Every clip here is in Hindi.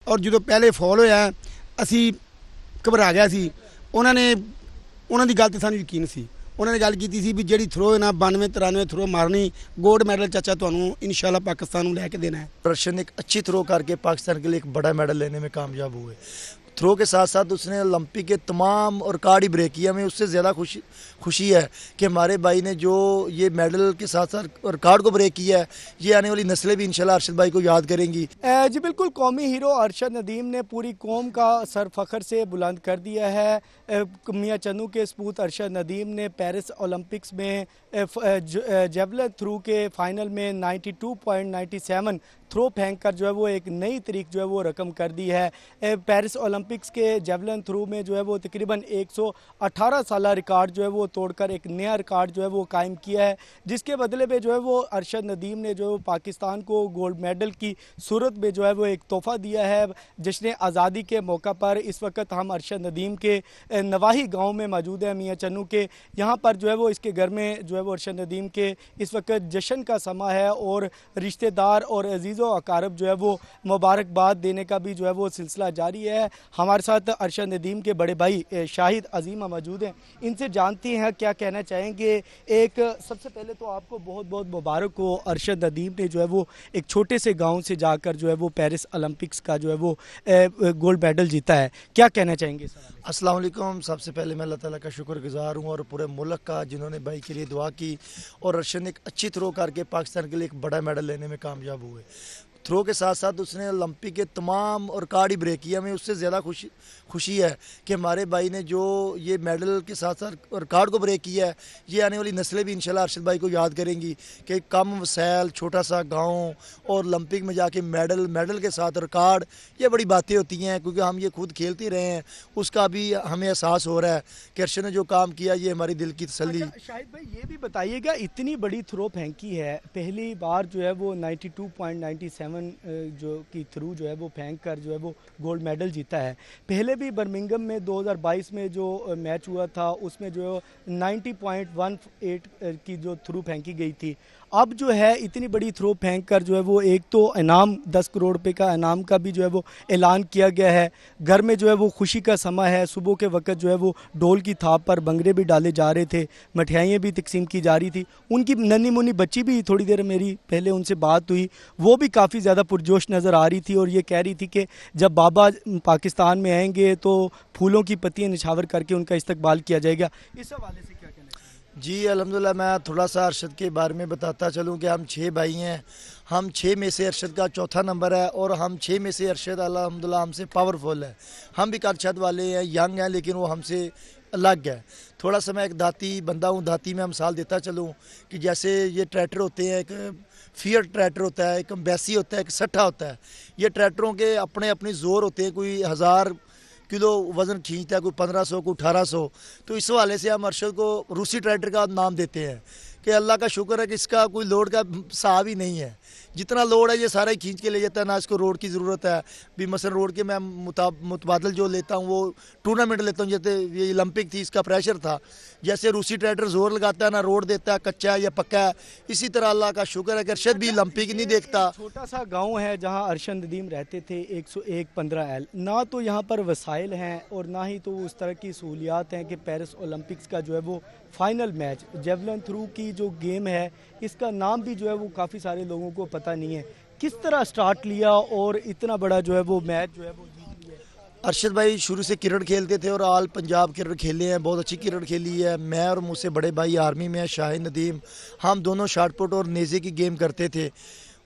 ਔਰ ਜਦੋਂ ਪਹਿਲੇ ਫਾਲ ਹੋਇਆ ਅਸੀਂ ਘਬਰਾ ਗਿਆ ਸੀ। ਉਹਨਾਂ ਦੀ ਗੱਲ ਤੇ ਸਾਨੂੰ ਯਕੀਨ ਸੀ। ਉਹਨਾਂ ਨੇ ਗੱਲ ਕੀਤੀ ਸੀ ਵੀ ਜਿਹੜੀ ਥਰੋ ਹੈ ਨਾ 92-93 ਥਰੋ मारनी, गोल्ड मेडल चाचा ਤੁਹਾਨੂੰ इंशाल्लाह पाकिस्तान ਨੂੰ ਲੈ ਕੇ देना है। दर्शन एक अच्छी थ्रो करके पाकिस्तान के लिए एक बड़ा मेडल लेने में कामयाब हुए। थ्रो के साथ साथ उसने ओलंपिक के तमाम रिकॉर्ड ही ब्रेक किया। हमें उससे ज़्यादा खुशी है कि हमारे भाई ने जो ये मेडल के साथ साथ रिकॉर्ड को ब्रेक किया है, ये आने वाली नस्लें भी इंशाल्लाह अरशद भाई को याद करेंगी। जी बिल्कुल, कौमी हीरो अरशद नदीम ने पूरी कौम का सर फख्र से बुलंद कर दिया है। मियां चन्नू के सपूत अरशद नदीम ने पेरिस ओलंपिक्स में जेवलिन थ्रू के फाइनल में 92.97 थ्रो फेंक कर जो है वो एक नई तारीख जो है वो रकम कर दी है। पेरिस ओलंपिक्स के जेवलिन थ्रू में जो है वो तकरीबन 118 साल रिकॉर्ड जो है वो तोड़कर एक नया रिकॉर्ड जो है वो कायम किया है, जिसके बदले में जो है वो अरशद नदीम ने जो पाकिस्तान को गोल्ड मेडल की सूरत में जो है वो एक तोहफ़ा दिया है। जश्न आज़ादी के मौका पर इस वक्त हम अरशद नदीम के नवाही गाँव में मौजूद है, मियाँ चन्नू के। यहाँ पर जो है वो इसके घर में जो है वो अरशद नदीम के इस वक्त जश्न का समा है और रिश्तेदार और अजीज़ अकारब जो है वो मुबारकबाद देने का भी जो है वो सिलसिला जारी है। हमारे साथ अरशद नदीम के बड़े भाई शाहिद अजीमा मौजूद हैं, इनसे जानते हैं क्या कहना चाहेंगे। एक सबसे पहले तो आपको बहुत बहुत मुबारक हो, अरशद नदीम ने जो है वो एक छोटे से गांव से जाकर जो है वो पेरिस ओलंपिक्स का जो है वो गोल्ड मेडल जीता है, क्या कहना चाहेंगे सर? अस्सलाम वालेकुम। सबसे पहले मैं अल्लाह ताला का शुक्रगुजार हूँ और पूरे मुल्क का जिन्होंने भाई के लिए दुआ की और अरशद ने एक अच्छी थ्रो करके पाकिस्तान के लिए एक बड़ा मेडल लेने में कामयाब हुए। थ्रो के साथ साथ उसने ओलंपिक के तमाम रिकॉर्ड ही ब्रेक किया। हमें उससे ज़्यादा खुशी है कि हमारे भाई ने जो ये मेडल के साथ साथ रिकॉर्ड को ब्रेक किया है, ये आने वाली नस्लें भी इंशाल्लाह अरशद भाई को याद करेंगी कि कम वसैल छोटा सा गांव और ओलंपिक में जाके मेडल के साथ रिकॉर्ड, ये बड़ी बातें होती हैं क्योंकि हम ये खुद खेलते रहे हैं। उसका भी हमें एहसास हो रहा है कि अरशद ने जो काम किया ये हमारी दिल की तसल्ली। शाहिद भाई ये भी बताइएगा, इतनी बड़ी थ्रो फेंकी है, पहली बार जो है वो 92.97 जो की थ्रू जो है वो फेंक कर जो है वो गोल्ड मेडल जीता है। पहले भी बर्मिंघम में 2022 में जो मैच हुआ था उसमें जो 90.18 की जो थ्रू फेंकी गई थी। अब जो है इतनी बड़ी थ्रो फेंक कर जो है वो एक तो इनाम 10 करोड़ रुपए का इनाम का भी जो है वो ऐलान किया गया है। घर में जो है वो खुशी का समा है, सुबह के वक्त जो है वो ढोल की थाप पर भंगड़े भी डाले जा रहे थे, मिठाइयाँ भी तकसीम की जा रही थी। उनकी नन्ही मुन्नी बच्ची भी थोड़ी देर मेरी पहले उनसे बात हुई, वो भी काफ़ी ज़्यादा पुरजोश नज़र आ रही थी और ये कह रही थी कि जब बाबा पाकिस्तान में आएंगे तो फूलों की पत्तियाँ निछावर करके उनका इस्तकबाल किया जाएगा। इस हवाले से क्या कहना है? जी अल्हम्दुलिल्लाह, मैं थोड़ा सा अरशद के बारे में बताता चलूँ कि हम 6 भाई हैं। हम 6 में से अरशद का चौथा नंबर है और हम 6 में से अरशद अल्हम्दुलिल्लाह हमसे पावरफुल है। हम भी अरशद वाले हैं, यंग हैं, लेकिन वो हमसे अलग है। थोड़ा सा मैं एक दाती बंदा हूँ, दाती में मिसाल देता चलूँ कि जैसे ये ट्रैक्टर होते हैं, एक फिएट ट्रैक्टर होता है, एक एम्बेसी होता है, एक सट्ठा होता है। ये ट्रैक्टरों के अपने अपने ज़ोर होते हैं, कोई 1000 किलो वज़न खींचता है, कोई 1500, कोई 1800। तो इस हवाले से हम अरशद को रूसी ट्रैक्टर का नाम देते हैं कि अल्लाह का शुक्र है कि इसका कोई लोड का साहब ही नहीं है। जितना लोड है ये सारा ही खींच के ले जाता है, ना इसको रोड की ज़रूरत है। भी मसलन रोड के मैं मुतबादल जो लेता हूँ वो टूर्नामेंट लेता हूँ, जैसे ये ओलंपिक थी इसका प्रेशर था। जैसे रूसी ट्रैक्टर जोर लगाता है, ना रोड देता है, कच्चा है या पक्का है। इसी तरह अल्लाह का शुक्र है कि अरशद भी ओलंपिक नहीं देखता। छोटा सा गाँव है जहाँ अरशद नदीम रहते थे, 101-15L। ना तो यहाँ पर वसाइल हैं और ना ही तो उस तरह की सहूलियात हैं कि पेरिस ओलंपिक्स का जो है वो फाइनल मैच जेवलिन थ्रू की जो गेम है इसका नाम भी जो है वो काफ़ी सारे लोगों को पता नहीं है। किस तरह स्टार्ट लिया और इतना बड़ा जो है वो मैच जो है वो जीत लिया? अरशद भाई शुरू से क्रिकेट खेलते थे और ऑल पंजाब क्रिकेट खेले हैं, बहुत अच्छी क्रिकेट खेली है। मैं और मुझसे बड़े भाई आर्मी में है शाहिद नदीम, हम दोनों शॉटपुट और नेज़े की गेम करते थे।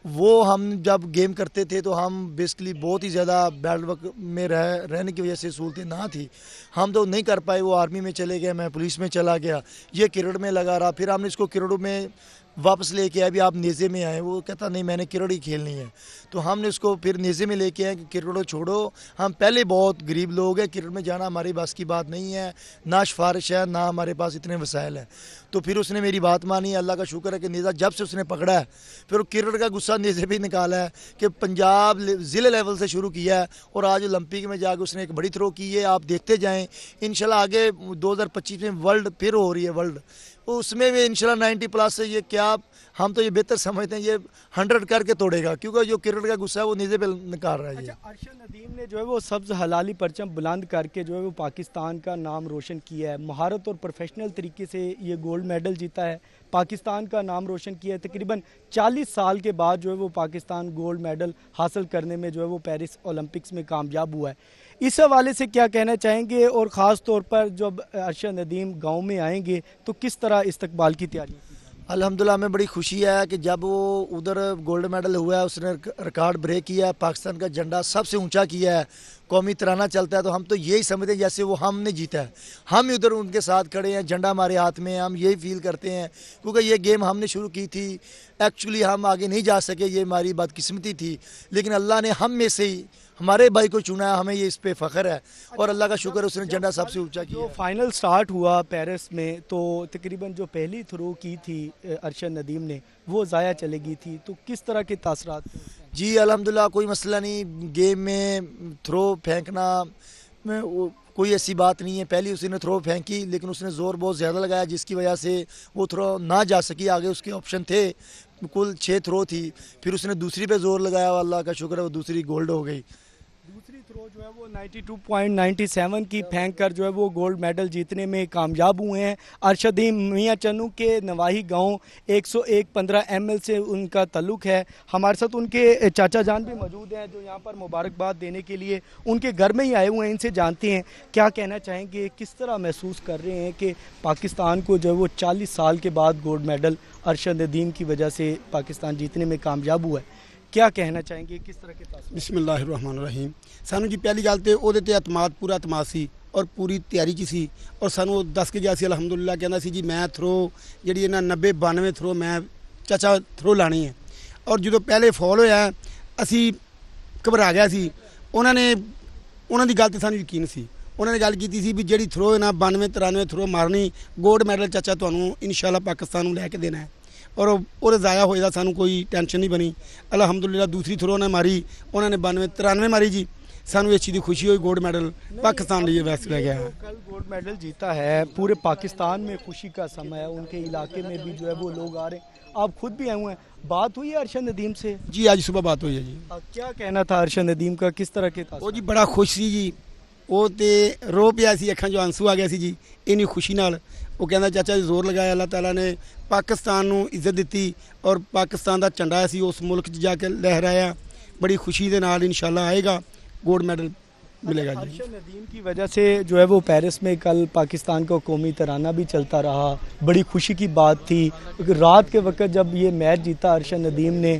वो हम जब गेम करते थे तो हम बेसिकली बहुत ही ज़्यादा बैड वर्क में रहने की वजह से सहूलतें ना थी, हम तो नहीं कर पाए। वो आर्मी में चले गए, मैं पुलिस में चला गया, ये क्रिकेट में लगा रहा। फिर हमने इसको क्रिकेट में वापस लेके आए, अभी आप नेज़े में आए। वो कहता नहीं मैंने क्रिकेट ही खेलनी है। तो हमने उसको फिर नेज़े में लेके आए कि क्रिकेट छोड़ो, हम पहले बहुत गरीब लोग हैं, क्रिकेट में जाना हमारी बस की बात नहीं है, ना सिफारिश है, ना हमारे पास इतने वसाइल हैं। तो फिर उसने मेरी बात मानी। अल्लाह का शुक्र है कि नेज़ा जब से उसने पकड़ा है फिर वो क्रिकेट का गुस्सा नेज़े भी निकाला है कि पंजाब ज़िले लेवल से शुरू किया है और आज ओलंपिक में जाकर उसने एक बड़ी थ्रो की है। आप देखते जाएँ, इंशाल्लाह आगे 2025 में वर्ल्ड फिर हो रही है, वर्ल्ड उसमें भी इंशाल्लाह 90+ है। ये क्या हम तो ये बेहतर समझते हैं, ये 100 करके तोड़ेगा, क्योंकि जो क्रिकेट का गुस्सा है वो नीचे पे निकाल रहा है। ये अच्छा, अरशद नदीम ने जो है वो सब्ज़ हलाली परचम बुलंद करके जो है वो पाकिस्तान का नाम रोशन किया है, महारत और प्रोफेशनल तरीके से ये गोल्ड मेडल जीता है, पाकिस्तान का नाम रोशन किया है। तकरीबन 40 साल के बाद जो है वो पाकिस्तान गोल्ड मेडल हासिल करने में जो है वो पेरिस ओलंपिक्स में कामयाब हुआ है। इस हवाले से क्या कहना चाहेंगे, और ख़ास तौर पर जब अरशद नदीम गाँव में आएंगे तो किस तरह इस्तकबाल की तैयारी? अल्हम्दुलिल्लाह हमें बड़ी खुशी है कि जब वो उधर गोल्ड मेडल हुआ है, उसने रिकॉर्ड ब्रेक किया है, पाकिस्तान का झंडा सबसे ऊंचा किया है, कौमी तराना चलता है, तो हम तो यही समझते हैं जैसे वो हमने जीता है, हम ही उधर उनके साथ खड़े हैं, झंडा हमारे हाथ में है, हम यही फील करते हैं। क्योंकि ये गेम हमने शुरू की थी, एक्चुअली हम आगे नहीं जा सके, ये हमारी बदकिस्मती थी, लेकिन अल्लाह ने हम में से ही हमारे भाई को चुना है, हमें ये इस पे फ़ख्र है और अल्लाह का शुक्र उसने झंडा सबसे ऊंचा किया। जो फाइनल स्टार्ट हुआ पेरिस में, तो तकरीबन जो पहली थ्रो की थी अरशद नदीम ने वो ज़ाया चले गई थी, तो किस तरह के तासरात? जी अल्हम्दुलिल्लाह कोई मसला नहीं, गेम में थ्रो फेंकना में कोई ऐसी बात नहीं है। पहली उसने थ्रो फेंकी, लेकिन उसने ज़ोर बहुत ज़्यादा लगाया, जिसकी वजह से वो थ्रो ना जा सकी आगे। उसके ऑप्शन थे, कुल 6 थ्रो थी, फिर उसने दूसरी पे ज़ोर लगाया, अल्लाह का शुक्र है वो दूसरी गोल्ड हो गई। दूसरी थ्रो जो है वो 92.97 की फेंक कर जो है वो गोल्ड मेडल जीतने में कामयाब हुए हैं। अरशद मियां चन्नू के नवाही गांव 101-15 ML से उनका ताल्लुक है। हमारे साथ उनके चाचा जान भी मौजूद हैं जो यहाँ पर मुबारकबाद देने के लिए उनके घर में ही आए हुए हैं। इनसे जानते हैं क्या कहना चाहेंगे, किस तरह महसूस कर रहे हैं कि पाकिस्तान को जो है वो 40 साल के बाद गोल्ड मेडल अरशद नदीम की वजह से पाकिस्तान जीतने में कामयाब हुआ है। क्या कहना चाहेंगे, किस तरह के तासुर? बिस्मिल्लाहिर्रहमानिर्रहीम। सानू जी पहली गल तो ਉਹਦੇ ਤੇ ਅਤਮਾਦ ਪੂਰਾ ਅਤਮਾਦ ਸੀ ਔਰ ਪੂਰੀ ਤਿਆਰੀ ਚ ਸੀ ਔਰ ਸਾਨੂੰ ਉਹ ਦੱਸ ਕੇ ਗਿਆ ਸੀ ਅਲਹਮਦੁਲਿਲਾ, ਕਹਿੰਦਾ ਸੀ ਜੀ ਮੈਂ ਥਰੋ ਜਿਹੜੀ ਇਹਨਾਂ 90-92 ਥਰੋ ਮੈਂ ਚਾਚਾ ਥਰੋ ਲਾਣੀ ਹੈ। ਔਰ ਜਦੋਂ ਪਹਿਲੇ ਫਾਲ ਹੋਇਆ ਅਸੀਂ ਘਬਰਾ ਗਿਆ ਸੀ। ਉਹਨਾਂ ਦੀ ਗੱਲ ਤੇ ਸਾਨੂੰ ਯਕੀਨ ਸੀ। ਉਹਨਾਂ ਨੇ ਗੱਲ ਕੀਤੀ ਸੀ ਵੀ ਜਿਹੜੀ ਥਰੋ ਇਹਨਾਂ 92-93 ਥਰੋ ਮਾਰਨੀ, ਗੋਲਡ ਮੈਡਲ ਚਾਚਾ ਤੁਹਾਨੂੰ ਇਨਸ਼ਾਅੱਲਾ ਪਾਕਿस्तान ਨੂੰ ਲੈ ਕੇ ਦੇਣਾ ਹੈ। और वो ज़ाया होएगा, सानू कोई टेंशन नहीं बनी। अल्हम्दुलिल्लाह दूसरी थ्रो ने मारी, उन्होंने 92-93 मारी जी। सानू इस चीज़ की खुशी हुई, गोल्ड मेडल पाकिस्तान लिए वैसे रह गया है। कल गोल्ड मेडल जीता है, पूरे पाकिस्तान में खुशी का समय है, उनके इलाके में भी जो है वो लोग आ रहे हैं, आप खुद भी आए हुए हैं। बात हुई है अरशद नदीम से? जी आज सुबह बात हुई है जी। क्या कहना था अरशद नदीम का, किस तरह के था? वो जी बड़ा खुश सी जी, वो तो रो पिया सी, अखां जो आंसू आ गया सी जी इन्नी खुशी नाल। वो कहना चाचा जी जोर लगाया, अल्लाह ताला ने पाकिस्तान नू इज्जत दी और पाकिस्तान का झंडा असी उस मुल्क च जाके लहराया। बड़ी खुशी के नाल इंशाल्लाह आएगा, गोल्ड मेडल मिलेगा जी। अरशद नदीम की वजह से जो है वो पेरिस में कल पाकिस्तान का कौमी तराना भी चलता रहा, बड़ी खुशी की बात थी। रात के वक्त जब ये मैच जीता अरशद नदीम ने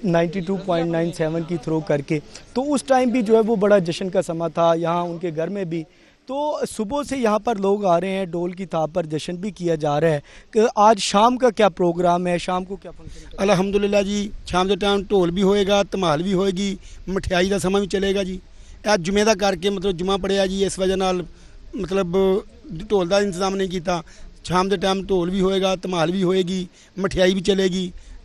92.97 की थ्रो करके, तो उस टाइम भी जो है वो बड़ा जश्न का समा था यहाँ उनके घर में भी। तो सुबह से यहाँ पर लोग आ रहे हैं, डोल की थाप पर जश्न भी किया जा रहा है। कि आज शाम का क्या प्रोग्राम है, शाम को क्या फंक्शन? अल्हम्दुलिल्लाह जी शाम के टाइम ढोल भी होएगा, धमाल भी होएगी, मठियाई का समा भी चलेगा जी। यह जुमे का करके मतलब जुमा पड़िया जी, इस वजह नाल मतलब ढोल का इंतजाम नहीं किया। शाम के टाइम ढोल भी होएगा, धमाल भी होएगी, मठियाई भी चलेगी,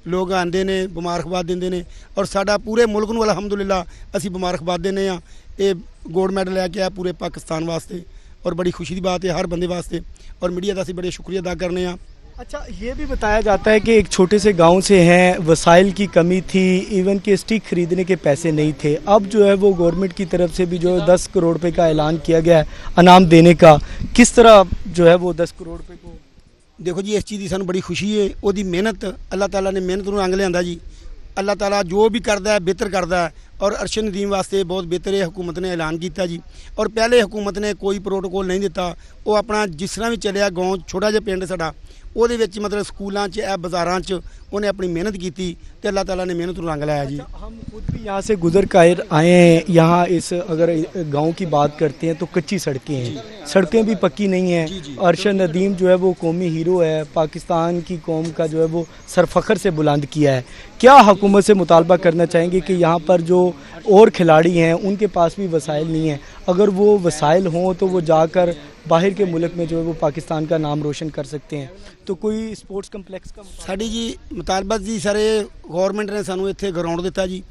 लोग आते हैं मुबारकबाद देंगे ने और साडा पूरे मुल्क नूं अल्हम्दुलिल्लाह असी मुबारकबाद देने आ। ये गोल्ड मेडल लैके आया पूरे पाकिस्तान वास्ते और बड़ी खुशी की बात है हर बंदे वास्ते, और मीडिया का असी बड़े शुक्रिया अदा करने आ। अच्छा, ये भी बताया जाता है कि एक छोटे से गांव से हैं, वसाइल की कमी थी, इवन के स्टिक खरीदने के पैसे नहीं थे। अब जो है वो गवर्नमेंट की तरफ से भी जो है 10 करोड़ रुपए का ऐलान किया गया है अनाम देने का। किस तरह जो है वो 10 करोड़ रुपए को? देखो जी इस चीज़ की सानू बड़ी खुशी है, वो मेहनत अल्लाह ताला ने मेहनत नूं रंग लिया जी। अल्लाह ताला जो भी करता है बेहतर करता है और अरशद नदीम वास्ते बहुत बेहतर है। हुकूमत ने ऐलान किया जी और पहले हुकूमत ने कोई प्रोटोकॉल नहीं दिता। वो अपना जिस तरह भी चलिया गाँव छोटा जिहा पिंड साडा ਉਹਦੇ ਵਿੱਚ मतलब स्कूलों च बाज़ारां च उन्हें अपनी मेहनत की तो अल्लाह ताला ने मेहनत रंग लाया जी। अच्छा, हम खुद भी यहाँ से गुजर कर आए हैं। यहाँ इस अगर गांव की बात करते हैं तो कच्ची सड़कें हैं, सड़कें भी पक्की नहीं हैं। अरशद नदीम जो है वो कौमी हीरो है, पाकिस्तान की कौम का जो है वो सरफखर से बुलंद किया है। क्या हुकूमत से मुतालबा करना चाहेंगे कि यहाँ पर जो और खिलाड़ी हैं उनके पास भी वसाइल नहीं हैं, अगर वो वसाइल हों तो वो जाकर बाहर के मुल्क में जो है वो पाकिस्तान का नाम रोशन कर सकते हैं। तो कोई स्पोर्ट्स कंप्लेक्स का साड़ी जी मुतालबत जी सारे गवर्नमेंट ने सानू इत्थे ग्राउंड दिता जी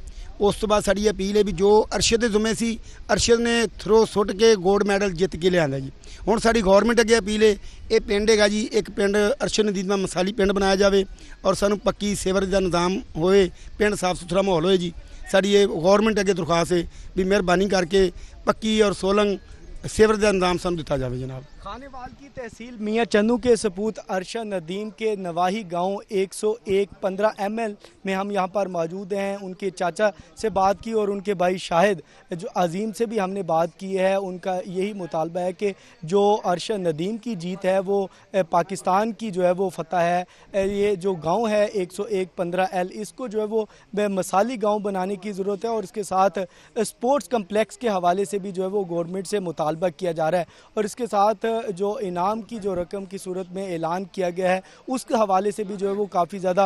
ਉਸ ਤੋਂ ਬਾਅਦ ਸਾਡੀ ਅਪੀਲ ਹੈ ਵੀ ਜੋ ਅਰਸ਼ਦ ਦੇ ਜ਼ਿੰਮੇ ਸੀ, ਅਰਸ਼ਦ ਨੇ ਥਰੋ ਸੁੱਟ ਕੇ ਗੋਲਡ ਮੈਡਲ ਜਿੱਤ ਕੇ ਲਿਆਂਦਾ ਜੀ। ਹੁਣ ਸਾਡੀ ਗਵਰਨਮੈਂਟ ਅੱਗੇ ਅਪੀਲ ਹੈ, ਇਹ ਪਿੰਡ ਹੈਗਾ ਜੀ, ਇੱਕ ਪਿੰਡ ਅਰਸ਼ਦ ਨਦੀਮ ਦਾ ਮਿਸਾਲੀ ਪਿੰਡ ਬਣਾਇਆ ਜਾਵੇ ਔਰ ਸਾਨੂੰ ਪੱਕੀ ਸੀਵਰੇਜ ਦਾ ਨਿਜ਼ਾਮ ਹੋਏ, ਪਿੰਡ ਸਾਫ ਸੁਥਰਾ ਮਾਹੌਲ ਹੋਏ ਜੀ। ਸਾਡੀ ਇਹ ਗਵਰਨਮੈਂਟ ਅੱਗੇ ਦਰਖਾਸਤ ਹੈ ਵੀ ਮਿਹਰਬਾਨੀ ਕਰਕੇ ਪੱਕੀ ਔਰ सोलंग सीवरेज का इंतजाम सानू दिता जाए जनाब। खानेवाल की तहसील मियाँ चन्नू के सपूत अरशद नदीम के नवाही गांव 101-15 ML में हम यहां पर मौजूद हैं। उनके चाचा से बात की और उनके भाई शाहिद जो अजीम से भी हमने बात की है। उनका यही मुतालबा है कि जो अरशद नदीम की जीत है वो पाकिस्तान की जो है वो फतह है। ये जो गाँव है 101-15 L, इसको जो है वो मिसाली गाँव बनाने की ज़रूरत है और इसके साथ स्पोर्ट्स कम्प्लेक्स के हवाले से भी जो है वो गवर्नमेंट से मुतालबा किया जा रहा है और इसके साथ जो इनाम की जो रकम की सूरत में ऐलान किया गया है उसके हवाले से भी जो है वो काफ़ी ज़्यादा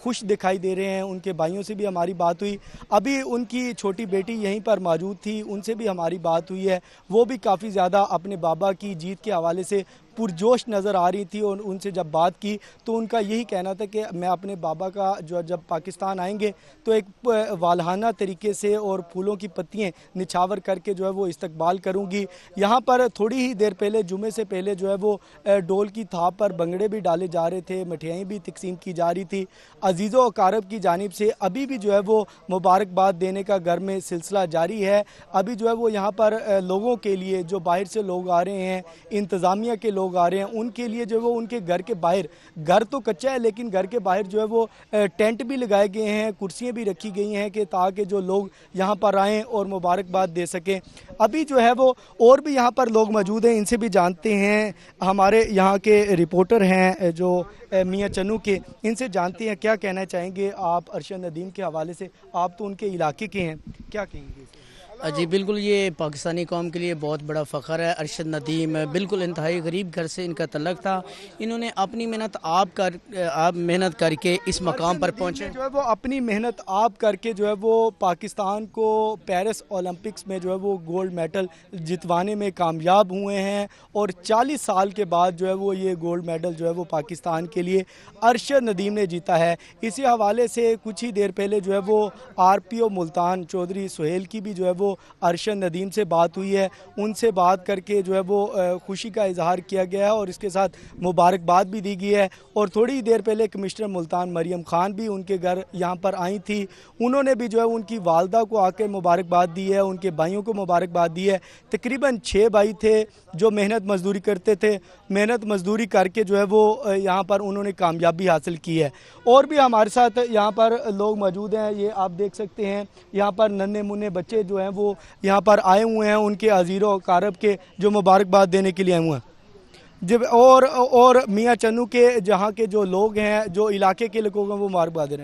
खुश दिखाई दे रहे हैं। उनके भाइयों से भी हमारी बात हुई, अभी उनकी छोटी बेटी यहीं पर मौजूद थी, उनसे भी हमारी बात हुई है। वो भी काफ़ी ज़्यादा अपने बाबा की जीत के हवाले से पुरजोश नज़र आ रही थी और उनसे जब बात की तो उनका यही कहना था कि मैं अपने बाबा का जो जब पाकिस्तान आएंगे तो एक वालहाना तरीके से और फूलों की पत्तियां निछावर करके जो है वो इस्तकबाल करूंगी। यहाँ पर थोड़ी ही देर पहले जुमे से पहले जो है वो डोल की थाप पर भंगड़े भी डाले जा रहे थे, मिठाइयाँ भी तकसीम की जा रही थी। अजीज़ो अकारब की जानिब से अभी भी जो है वो मुबारकबाद देने का घर में सिलसिला जारी है। अभी जो है वो यहाँ पर लोगों के लिए जो बाहर से लोग आ रहे हैं, इंतज़ामिया के लोग आ रहे हैं, उनके लिए जो है वो उनके घर के बाहर, घर तो कच्चा है लेकिन घर के बाहर जो है वो टेंट भी लगाए गए हैं, कुर्सियां भी रखी गई हैं कि ताकि जो लोग यहाँ पर आएँ और मुबारकबाद दे सकें। अभी जो है वो और भी यहाँ पर लोग मौजूद हैं, इनसे भी जानते हैं। हमारे यहाँ के रिपोर्टर हैं जो मियाँ चन्नू के, इनसे जानते हैं क्या कहना चाहेंगे आप अरशद नदीम के हवाले से। आप तो उनके इलाके के हैं, क्या कहेंगे? जी बिल्कुल, ये पाकिस्तानी कौम के लिए बहुत बड़ा फ़ख्र है। अरशद नदीम बिल्कुल इंतहाई गरीब घर से इनका तल्लक था। इन्होंने अपनी मेहनत आप मेहनत करके इस मकाम पर पहुँचे। जो है वो अपनी मेहनत आप करके जो है वो पाकिस्तान को पेरिस ओलंपिक्स में जो है वो गोल्ड मेडल जितवाने में कामयाब हुए हैं और 40 साल के बाद जो है वो ये गोल्ड मेडल जो है वो पाकिस्तान के लिए अरशद नदीम ने जीता है। इसी हवाले से कुछ ही देर पहले जो है वो RPO मुल्तान चौधरी सुहेल की भी जो है वो अरशद नदीम से बात हुई है। उनसे बात करके जो है वो खुशी का इजहार किया गया है और इसके साथ मुबारकबाद भी दी गई है। और थोड़ी ही देर पहले कमिश्नर मुल्तान मरियम खान भी उनके घर यहाँ पर आई थी, उन्होंने भी जो है उनकी वालदा को आकर मुबारकबाद दी है, उनके भाइयों को मुबारकबाद दी है। तकरीबन 6 भाई थे जो मेहनत मजदूरी करते थे, मेहनत मजदूरी करके जो है वो यहाँ पर उन्होंने कामयाबी हासिल की है। और भी हमारे साथ यहाँ पर लोग मौजूद हैं, ये आप देख सकते हैं। यहाँ पर नन्हे मुन्ने बच्चे जो हैं वो यहाँ पर आए हुए हैं, उनके अजीरों कारब के जो मुबारकबाद देने के लिए आए हुए हैं। जब और मियाँ चन्नू के जहाँ के जो लोग हैं, जो इलाके के लोगों को वो मुबारकबाद दे रहे हैं।